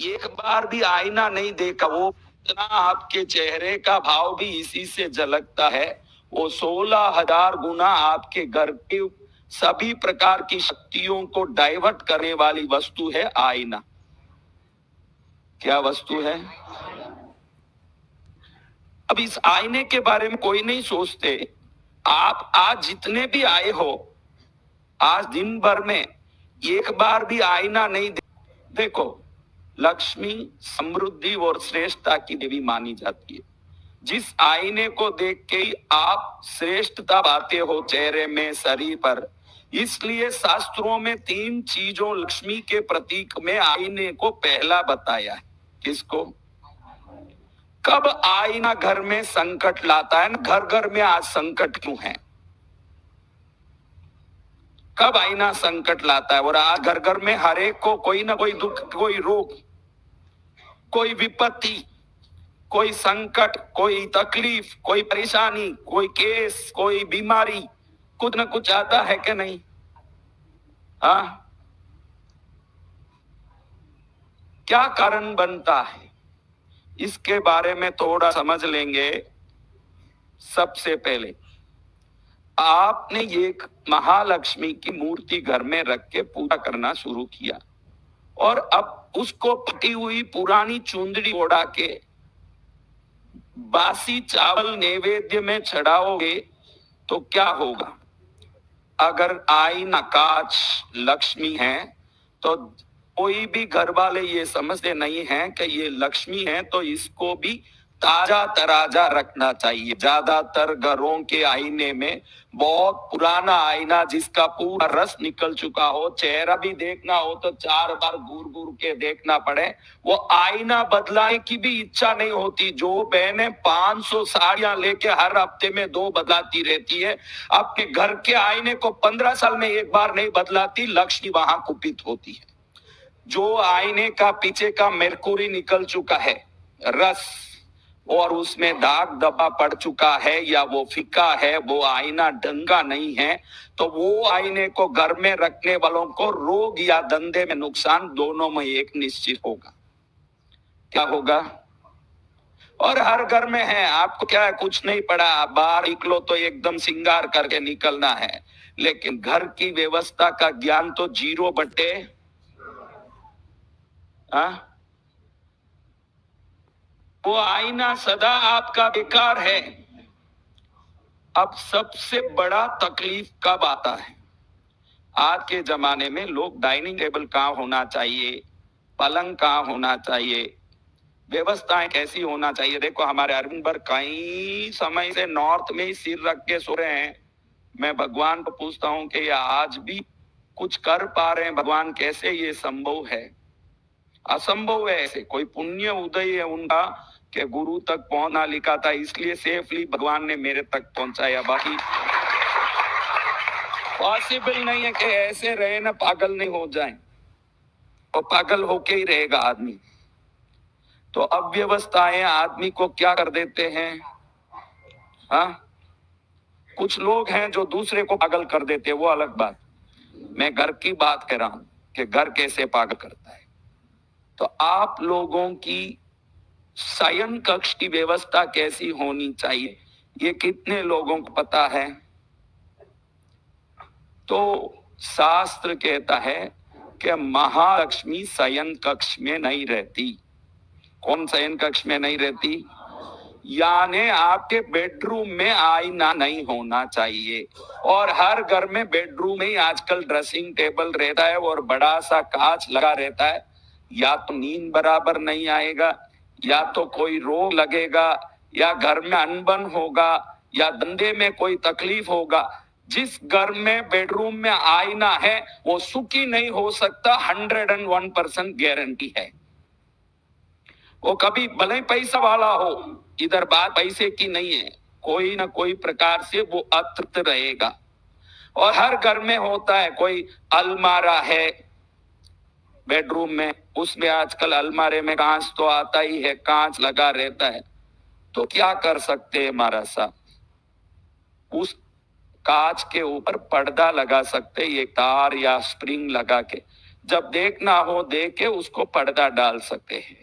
एक बार भी आईना नहीं देखा, वो इतना आपके चेहरे का भाव भी इसी से झलकता है। वो 16,000 गुना आपके घर के सभी प्रकार की शक्तियों को डाइवर्ट करने वाली वस्तु है आईना। क्या वस्तु है? अब इस आईने के बारे में कोई नहीं सोचते। आप आज जितने भी आए हो, आज दिन भर में एक बार भी आईना नहीं देखो। लक्ष्मी समृद्धि और श्रेष्ठता की देवी मानी जाती है। जिस आईने को देख के ही आप श्रेष्ठता पाते हो चेहरे में, शरीर पर। इसलिए शास्त्रों में 3 चीजों लक्ष्मी के प्रतीक में आईने को पहला बताया है। किसको? कब आईना घर में संकट लाता है? घर घर में आज संकट क्यों है? कब आईना संकट लाता है? और आज घर घर में हर एक को कोई ना कोई दुख, कोई रोग, कोई विपत्ति, कोई संकट, कोई तकलीफ, कोई परेशानी, कोई केस, कोई बीमारी, कुछ न कुछ आता है कि नहीं? हाँ, क्या कारण बनता है? इसके बारे में थोड़ा समझ लेंगे। सबसे पहले आपने एक महालक्ष्मी की मूर्ति घर में रख के पूजा करना शुरू किया, और अब उसको फटी हुई पुरानी चुंदड़ी ओढ़ा के बासी चावल नैवेद्य में चढ़ाओगे तो क्या होगा? अगर आईना कांच लक्ष्मी है तो कोई भी घर वाले ये समझते नहीं हैं कि ये लक्ष्मी है, तो इसको भी ताजा तराजा रखना चाहिए। ज्यादातर घरों के आईने में बहुत पुराना आईना जिसका पूरा रस निकल चुका हो, चेहरा भी देखना हो तो 4 बार घूर घूर के देखना पड़े, वो आईना बदलाने की भी इच्छा नहीं होती। जो बहनें 500 साड़ियां लेके हर हफ्ते में 2 बदलाती रहती है, आपके घर के आईने को 15 साल में एक बार नहीं बदलाती, लक्ष्मी वहां कुपित होती है। जो आईने का पीछे का मेरकुरी निकल चुका है, रस, और उसमें दाग धब्बा पड़ चुका है, या वो फीका है, वो आईना ढंगा नहीं है, तो वो आईने को घर में रखने वालों को रोग या धंधे में नुकसान, दोनों में एक निश्चित होगा। क्या होगा? और हर घर में है। आपको क्या है, कुछ नहीं पड़ा, बाहर निकलो तो एकदम श्रृंगार करके निकलना है, लेकिन घर की व्यवस्था का ज्ञान तो 0/। हाँ, वो आईना सदा आपका बेकार है। अब सबसे बड़ा तकलीफ कब आता है? आज के जमाने में लोग डाइनिंग टेबल कहाँ होना चाहिए, पलंग कहाँ होना चाहिए, व्यवस्थाएं कैसी होना चाहिए। देखो, हमारे अरविंद भर कई समय से नॉर्थ में ही सिर रख के सो रहे हैं। मैं भगवान को पूछता हूँ कि ये आज भी कुछ कर पा रहे हैं। भगवान, कैसे ये संभव है? असंभव है। ऐसे कोई पुण्य उदय है उनका कि गुरु तक पहुंचना लिखा था, इसलिए सेफली भगवान ने मेरे तक पहुंचाया। बाकी पॉसिबल नहीं है कि ऐसे रहे ना, पागल नहीं हो जाए, और पागल होके ही रहेगा आदमी। तो अव्यवस्थाएं आदमी को क्या कर देते हैं? हाँ, कुछ लोग हैं जो दूसरे को पागल कर देते हैं, वो अलग बात। मैं घर की बात कर रहा हूं कि घर कैसे पागल करता है। तो आप लोगों की शयन कक्ष की व्यवस्था कैसी होनी चाहिए, ये कितने लोगों को पता है? तो शास्त्र कहता है कि महालक्ष्मी शयन कक्ष में नहीं रहती। कौन शयन कक्ष में नहीं रहती? यानी आपके बेडरूम में आईना नहीं होना चाहिए। और हर घर में बेडरूम में ही आजकल ड्रेसिंग टेबल रहता है और बड़ा सा कांच लगा रहता है। या तो नींद बराबर नहीं आएगा, या तो कोई रोग लगेगा, या घर में अनबन होगा, या धंधे में कोई तकलीफ होगा। जिस घर में बेडरूम में आईना है वो सुखी नहीं हो सकता, 101% गारंटी है। वो कभी भले पैसा वाला हो, इधर बात पैसे की नहीं है, कोई ना कोई प्रकार से वो अतृप्त रहेगा। और हर घर में होता है, कोई अलमारा है बेडरूम में, उसमें आजकल अलमारे में कांच तो आता ही है, कांच लगा रहता है। तो क्या कर सकते हैं महाराज साहब? उस कांच के ऊपर पर्दा लगा सकते, ये तार या स्प्रिंग लगा के, जब देखना हो देख के उसको पर्दा डाल सकते हैं।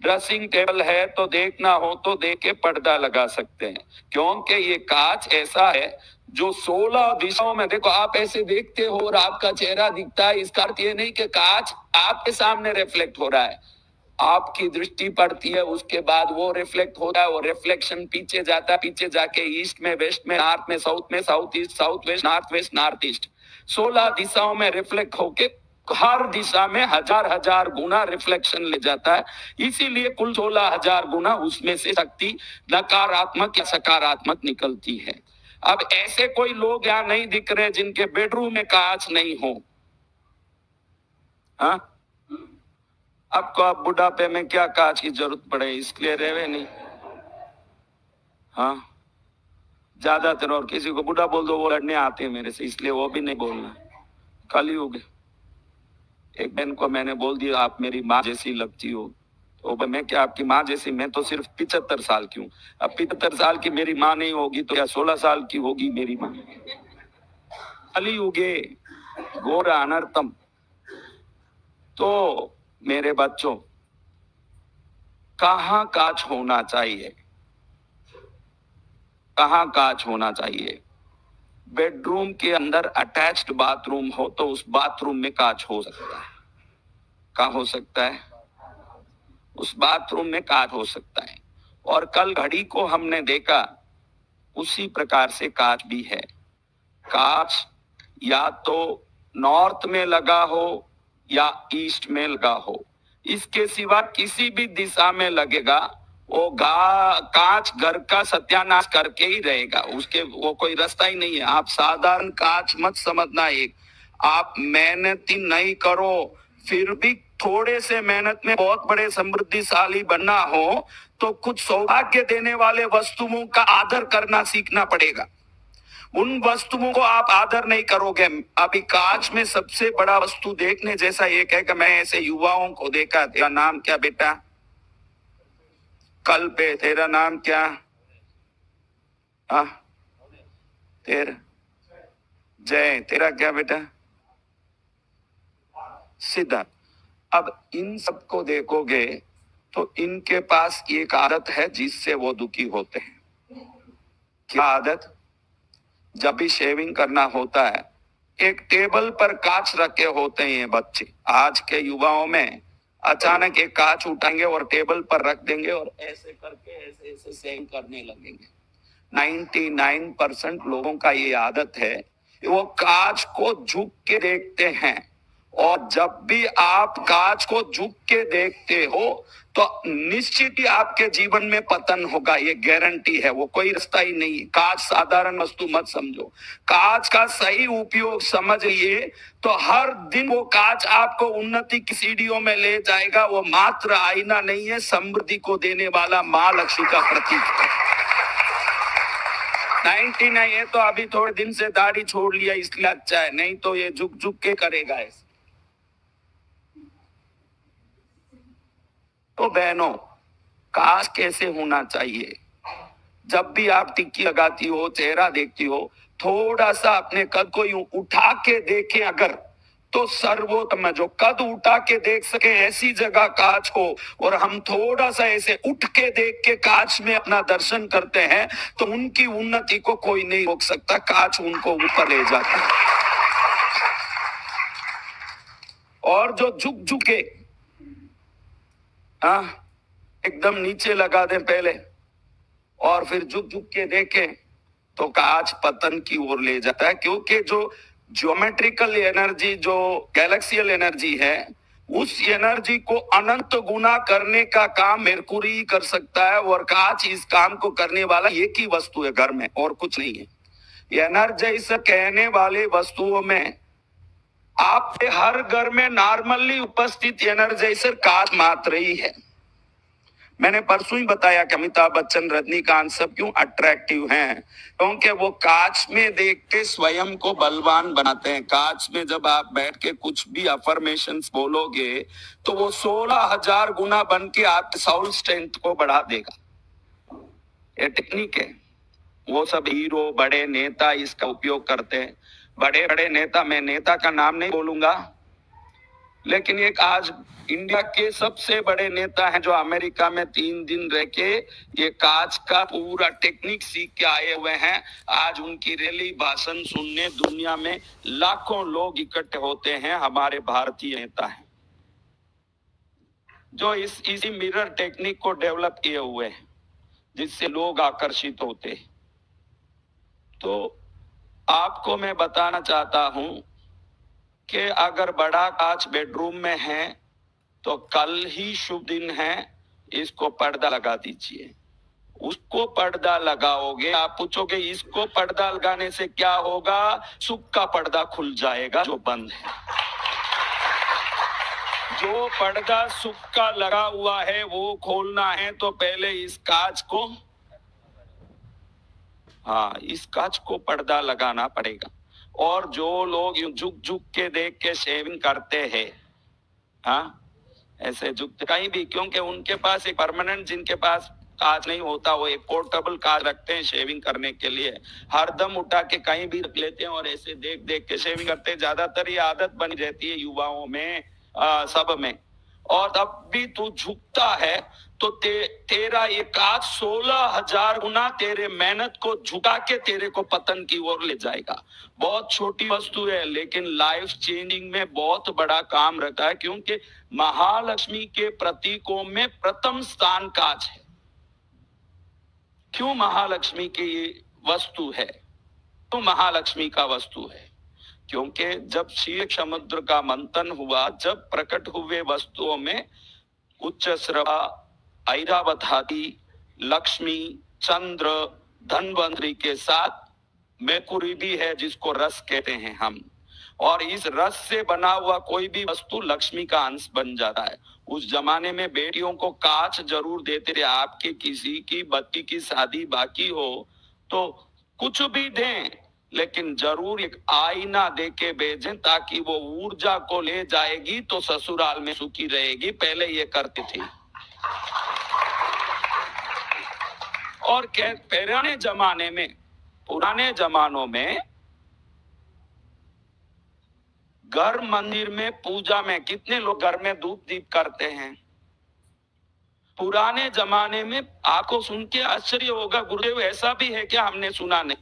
ड्रेसिंग टेबल है तो देखना हो तो देख के पर्दा लगा सकते हैं, क्योंकि ये कांच ऐसा है जो 16 दिशाओं में, देखो आप ऐसे देखते हो और आपका चेहरा दिखता है, इसका अर्थ ये नहीं कि कांच आपके सामने रिफ्लेक्ट हो रहा है। आपकी दृष्टि पड़ती है, उसके बाद वो रिफ्लेक्ट होता है, वो रिफ्लेक्शन पीछे जाता है, पीछे जाके ईस्ट में, वेस्ट में, नॉर्थ में, south east, south west, north east, 16 दिशाओं में रिफ्लेक्ट होके हर दिशा में हजार हजार गुना रिफ्लेक्शन ले जाता है। इसीलिए कुल 16,000 गुना उसमें से शक्ति नकारात्मक या सकारात्मक निकलती है। अब ऐसे कोई लोग यहाँ नहीं दिख रहे जिनके बेडरूम में कांच नहीं हो। हाँ, आपको आप बुढ़ापे में क्या कांच की जरूरत पड़े, इसलिए रेवे नहीं। हाँ, ज्यादातर, और किसी को बुढ़ा बोल दो वो लड़ने आते हैं मेरे से, इसलिए वो भी नहीं बोलना। कलयुग है। एक बहन को मैंने बोल दिया आप मेरी माँ जैसी लगती हो, तो मैं क्या आपकी माँ जैसी, मैं तो सिर्फ 75 साल की हूँ। अब 75 साल की मेरी माँ नहीं होगी तो क्या 16 साल की होगी मेरी माँ? कलयुगे घोर अनर्थम। तो मेरे बच्चों, कहाँ कांच होना चाहिए? कहाँ कांच होना चाहिए? बेडरूम के अंदर अटैच्ड बाथरूम हो तो उस बाथरूम में कांच हो सकता है। कहाँ हो सकता है? उस बाथरूम में कांच हो सकता है। और कल घड़ी को हमने देखा, उसी प्रकार से कांच भी है। कांच या तो नॉर्थ में लगा हो या ईस्ट में लगा हो, इसके सिवा किसी भी दिशा में लगेगा वो कांच घर का सत्यानाश करके ही रहेगा। उसके वो कोई रास्ता ही नहीं है। आप साधारण कांच मत समझना। एक आप मेहनत नहीं करो, फिर भी थोड़े से मेहनत में बहुत बड़े समृद्धिशाली बनना हो तो कुछ सौभाग्य देने वाले वस्तुओं का आदर करना सीखना पड़ेगा। उन वस्तुओं को आप आदर नहीं करोगे। अभी कांच में सबसे बड़ा वस्तु देखने जैसा एक है कि मैं ऐसे युवाओं को देखा। तेरा नाम क्या बेटा? कल पे तेरा नाम क्या? हाँ, तेरा जय। तेरा क्या बेटा? सिद्धार्थ। अब इन सबको देखोगे तो इनके पास एक आदत है जिससे वो दुखी होते हैं। क्या आदत? जब भी शेविंग करना होता है, एक टेबल पर कांच रखे होते हैं बच्चे। आज के युवाओं में अचानक एक कांच उठाएंगे और टेबल पर रख देंगे और ऐसे करके ऐसे ऐसे शेविंग करने लगेंगे। 99% लोगों का ये आदत है, वो कांच को झुक के देखते हैं। और जब भी आप कांच को झुक के देखते हो तो निश्चित ही आपके जीवन में पतन होगा, ये गारंटी है। वो कोई रास्ता ही नहीं। कांच साधारण वस्तु मत समझो। कांच का सही उपयोग समझ लिए तो हर दिन वो कांच आपको उन्नति की सीढ़ियों में ले जाएगा। वो मात्र आईना नहीं है, समृद्धि को देने वाला मां लक्ष्मी का प्रतीक है। 99 है तो अभी थोड़े दिन से दाढ़ी छोड़ लिया इसलिए अच्छा है, नहीं तो ये झुक झुक के करेगा ऐसे। तो बहनों, कांच कैसे होना चाहिए? जब भी आप टिक्की लगाती हो, चेहरा देखती हो, थोड़ा सा अपने कद को यूं उठा के देखें अगर, तो सर्वोत्तम है। जो कद उठा के देख सके ऐसी जगह कांच हो, और हम थोड़ा सा ऐसे उठ के देख के कांच में अपना दर्शन करते हैं तो उनकी उन्नति को कोई नहीं रोक सकता। कांच उनको ऊपर ले जाता है। और जो झुक झुके, हाँ, एकदम नीचे लगा दे पहले और फिर झुक झुक के देखें तो कांच पतन की ओर ले जाता है। क्योंकि जो ज्योमेट्रिकल एनर्जी, जो गैलेक्सियल एनर्जी है, उस एनर्जी को अनंत गुना करने का काम मेरकुरी ही कर सकता है। और कांच इस काम को करने वाला एक ही वस्तु है घर में, और कुछ नहीं है। एनर्जाइजर कहने वाले वस्तुओं में आपके हर घर में नॉर्मली उपस्थित एनर्जाइजर कांच मात्र ही है। मैंने परसों ही बताया कि अमिताभ बच्चन, रजनीकांत सब क्यों अट्रैक्टिव हैं, क्योंकि वो कांच में देख के स्वयं को बलवान बनाते हैं। कांच में जब आप बैठ के कुछ भी अफर्मेशंस बोलोगे तो वो 16,000 गुना बन के आपके साउल स्ट्रेंथ को बढ़ा देगा। ये टेक्निक है। वो सब हीरो, बड़े नेता इसका उपयोग करते हैं। बड़े बड़े नेता, मैं नेता का नाम नहीं बोलूंगा, लेकिन एक आज इंडिया के सबसे बड़े नेता हैं जो अमेरिका में 3 दिन रह के ये कांच का पूरा टेक्निक सीख के आए हुए हैं। आज उनकी रैली भाषण सुनने दुनिया में लाखों लोग इकट्ठे होते हैं। हमारे भारतीय नेता हैं जो इसी मिरर टेक्निक को डेवलप किए हुए हैं, जिससे लोग आकर्षित होते हैं। तो आपको मैं बताना चाहता हूं कि अगर बड़ा कांच बेडरूम में है तो कल ही शुभ दिन है, इसको पर्दा लगा दीजिए। उसको पर्दा लगाओगे, आप पूछोगे इसको पर्दा लगाने से क्या होगा? सुख का पर्दा खुल जाएगा जो बंद है। जो पर्दा सुख का लगा हुआ है वो खोलना है तो पहले इस कांच को, हाँ, इस कांच को पर्दा लगाना पड़ेगा। और जो लोग यूं झुक झुक के देख के शेविंग करते हैं, हाँ, ऐसे झुक कहीं भी, क्योंकि उनके पास एक परमानेंट, जिनके पास कांच नहीं होता वो एक पोर्टेबल कांच रखते हैं शेविंग करने के लिए, हरदम उठा के कहीं भी रख लेते हैं और ऐसे देख देख के शेविंग करते हैं। ज्यादातर ये आदत बनी रहती है युवाओं में, सब में। और तब भी तू झुकता है तो तेरा ये काज 16,000 गुना तेरे मेहनत को झुका के तेरे को पतन की ओर ले जाएगा। बहुत छोटी वस्तु है लेकिन लाइफ चेंजिंग में बहुत बड़ा काम रखता है, क्योंकि महालक्ष्मी के प्रतीकों में प्रथम स्थान काज है। क्यों महालक्ष्मी की ये वस्तु है? तो महालक्ष्मी का वस्तु है क्योंकि जब क्षीर समुद्र का मंथन हुआ, जब प्रकट हुए वस्तुओं में उच्च श्रवा, ऐरावतादी, लक्ष्मी, चंद्र, धनवंतरी के साथ मेकुरी भी है जिसको रस कहते हैं हम। और इस रस से बना हुआ कोई भी वस्तु लक्ष्मी का अंश बन जाता है। उस जमाने में बेटियों को कांच जरूर देते थे। आपके किसी की बच्ची की शादी बाकी हो तो कुछ भी दें, लेकिन जरूर एक आईना दे के भेजें ताकि वो ऊर्जा को ले जाएगी तो ससुराल में सुखी रहेगी। पहले ये करती थी। और पुराने जमानों में घर मंदिर में पूजा में कितने लोग घर में धूप दीप करते हैं? पुराने जमाने में आपको सुन के आश्चर्य होगा, गुरुदेव ऐसा भी है क्या? हमने सुना नहीं,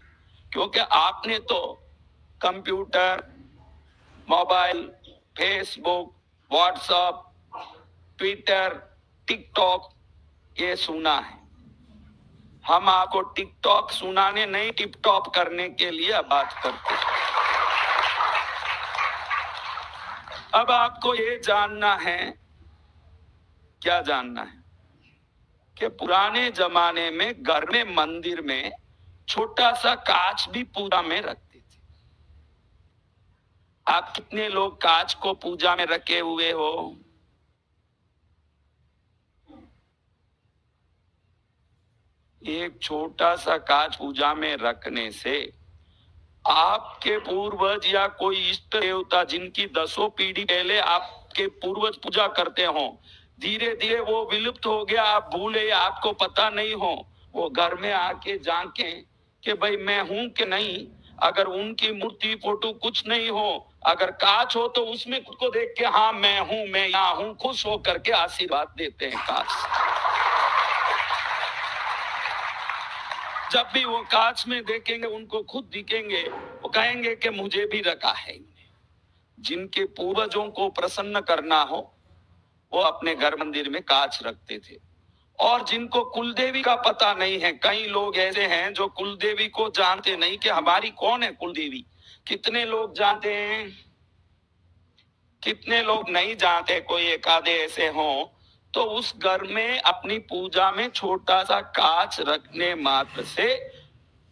क्योंकि आपने तो computer, mobile, Facebook, WhatsApp, Twitter, TikTok ये सुना है। हम आपको टिकटॉक सुनाने नहीं, टिप टॉप करने के लिए बात करते हैं। अब आपको ये जानना है, क्या जानना है? कि पुराने जमाने में घर में मंदिर में छोटा सा कांच भी पूजा में रखते थे। आप कितने लोग कांच को पूजा में रखे हुए हो? एक छोटा सा कांच पूजा में रखने से आपके पूर्वज या कोई इष्ट देवता जिनकी 10 पीढ़ी पहले आपके पूर्वज पूजा करते हो, धीरे धीरे वो विलुप्त हो गया, आप भूले, आपको पता नहीं हो, वो घर में आके झांके कि भाई मैं हूं कि नहीं। अगर उनकी मूर्ति फोटो कुछ नहीं हो, अगर कांच हो तो उसमें खुद को देख के हाँ मैं हूं, मैं यहाँ हूं, खुश होकर के आशीर्वाद देते हैं कांच। जब भी वो कांच में देखेंगे उनको खुद दिखेंगे, वो कहेंगे कि मुझे भी रखा है इन्हें। जिनके पूर्वजों को प्रसन्न करना हो वो अपने घर मंदिर में कांच रखते थे। और जिनको कुलदेवी का पता नहीं है, कई लोग ऐसे हैं जो कुलदेवी को जानते नहीं कि हमारी कौन है कुलदेवी। कितने लोग जानते हैं, कितने लोग नहीं जानते। कोई एक आधे ऐसे हों तो उस घर में अपनी पूजा में छोटा सा कांच रखने मात्र से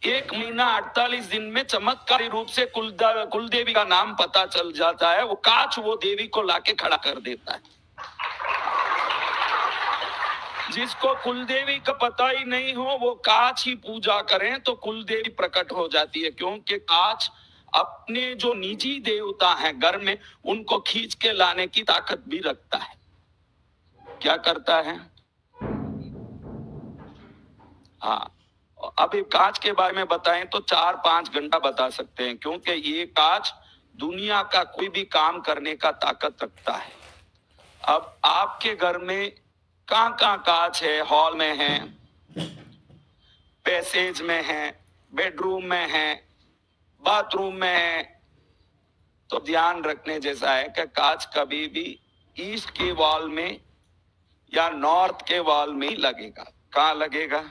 1 महीना 48 दिन में चमत्कारी रूप से कुलदेवी का नाम पता चल जाता है। वो कांच वो देवी को लाके खड़ा कर देता है। जिसको कुलदेवी का पता ही नहीं हो वो कांच ही पूजा करें तो कुलदेवी प्रकट हो जाती है, क्योंकि कांच अपने जो निजी देवता हैं घर में उनको खींच के लाने की ताकत भी रखता है। क्या करता है? हाँ, अब कांच के बारे में बताएं तो 4-5 घंटा बता सकते हैं, क्योंकि ये कांच दुनिया का कोई भी काम करने का ताकत रखता है। अब आपके घर में कहाँ कहाँ कांच है? हॉल में है, पैसेज में है, बेडरूम में है, बाथरूम में है। तो ध्यान रखने जैसा है कि कांच कभी भी ईस्ट के वॉल में या नॉर्थ के वॉल में ही लगेगा। कहाँ लगेगा?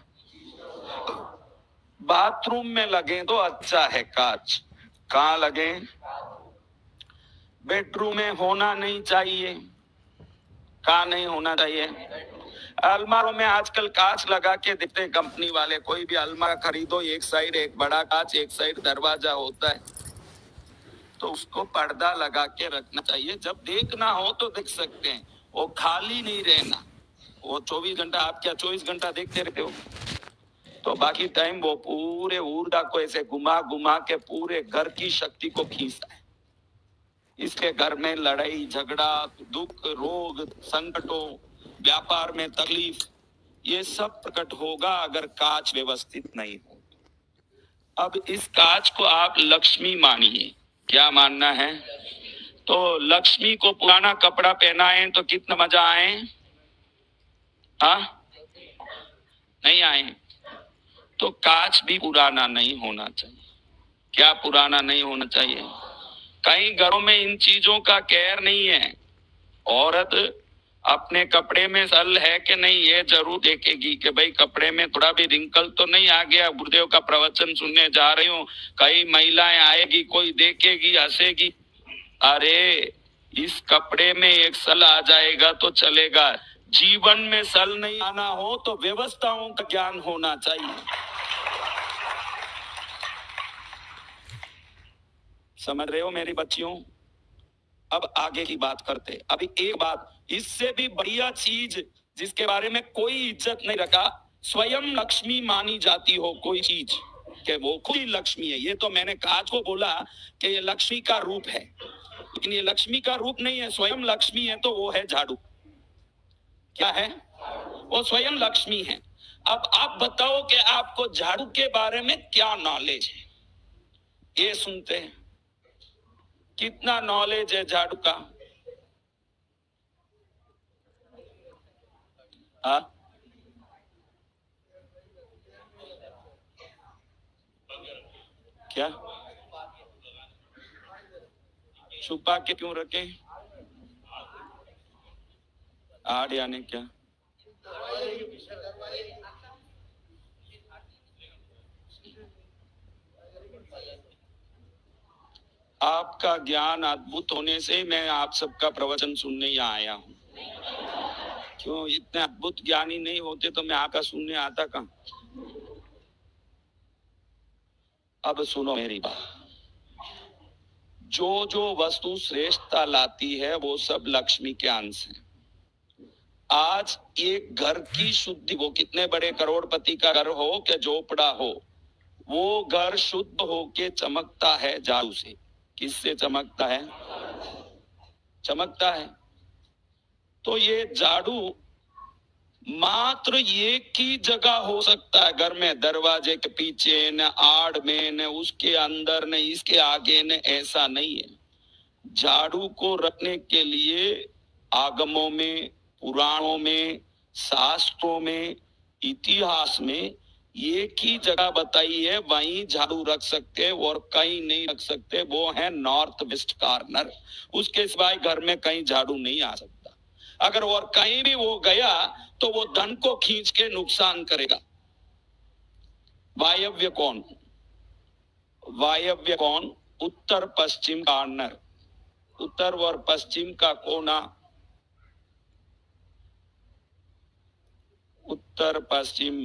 बाथरूम में लगे तो अच्छा है कांच। कहाँ लगे? बेडरूम में होना नहीं चाहिए। कहाँ नहीं होना चाहिए? अलमारों में आजकल कांच लगा के देते हैं कंपनी वाले। कोई भी अलमारा खरीदो, एक साइड एक बड़ा कांच, एक साइड दरवाजा होता है, तो उसको पर्दा लगा के रखना चाहिए। जब देखना हो तो देख सकते हैं, वो खाली नहीं रहना। वो 24 घंटा, आप क्या 24 घंटा देखते रहते हो? तो बाकी टाइम वो पूरे ऊर्जा को ऐसे घुमा घुमा के पूरे घर की शक्ति को खींचता है। इसके घर में लड़ाई झगड़ा, दुख, रोग, संकटों, व्यापार में तकलीफ, ये सब प्रकट होगा अगर कांच व्यवस्थित नहीं हो। अब इस कांच को आप लक्ष्मी मानिए। क्या मानना है? तो लक्ष्मी को पुराना कपड़ा पहनाएं तो कितना मजा आए? हाँ, नहीं आए। तो कांच भी पुराना नहीं होना चाहिए। क्या पुराना नहीं होना चाहिए? कई घरों में इन चीजों का केयर नहीं है। औरत अपने कपड़े में सल है कि नहीं ये जरूर देखेगी कि भाई कपड़े में थोड़ा भी रिंकल तो नहीं आ गया। गुरुदेव का प्रवचन सुनने जा रही हूँ, कई महिलाएं आएगी, कोई देखेगी, हंसेगी। अरे इस कपड़े में एक सल आ जाएगा तो चलेगा। जीवन में सल नहीं आना हो तो व्यवस्थाओं का ज्ञान होना चाहिए। समझ रहे हो मेरी बच्चियों? अब आगे की बात करते। अभी एक बात इससे भी बढ़िया चीज जिसके बारे में कोई इज्जत नहीं रखा, स्वयं लक्ष्मी मानी जाती हो कोई चीज, कि वो खुद ही लक्ष्मी है। ये तो मैंने कांच को बोला कि ये लक्ष्मी का रूप है, लेकिन ये लक्ष्मी का रूप नहीं है, स्वयं लक्ष्मी है। तो वो है झाड़ू। क्या है? वो स्वयं लक्ष्मी है। अब आप बताओ कि आपको झाड़ू के बारे में क्या नॉलेज है? ये सुनते हैं, कितना नॉलेज है झाड़ू का? हाँ, क्या छुपा के क्यों रखे? आड़ यानी क्या? आपका ज्ञान अद्भुत होने से मैं आप सबका प्रवचन सुनने ही आया हूँ। क्यों इतने अद्भुत ज्ञानी नहीं होते तो मैं आपका सुनने आता कहाँ? अब सुनो मेरी बात। जो जो वस्तु श्रेष्ठता लाती है वो सब लक्ष्मी के अंश है। आज एक घर की शुद्धि, वो कितने बड़े करोड़पति का घर हो कि झोपड़ा हो, वो घर शुद्ध होके चमकता है झाड़ू से। किससे चमकता है? चमकता है। तो ये झाड़ू मात्र एक ही जगह हो सकता है घर में, दरवाजे के पीछे, न आड़ में, न उसके अंदर, न इसके आगे, न ऐसा नहीं है। झाड़ू को रखने के लिए आगमों में, पुराणों में, शास्त्रों में, इतिहास में एक ही जगह बताई है, वहीं झाड़ू रख सकते और कहीं नहीं रख सकते। वो है नॉर्थ वेस्ट कॉर्नर। उसके सिवाय घर में कहीं झाड़ू नहीं आ सकता। अगर और कहीं भी वो गया तो वो धन को खींच के नुकसान करेगा। वायव्य कौन? वायव्य कौन? उत्तर पश्चिम कॉर्नर, उत्तर और पश्चिम का कोना, उत्तर पश्चिम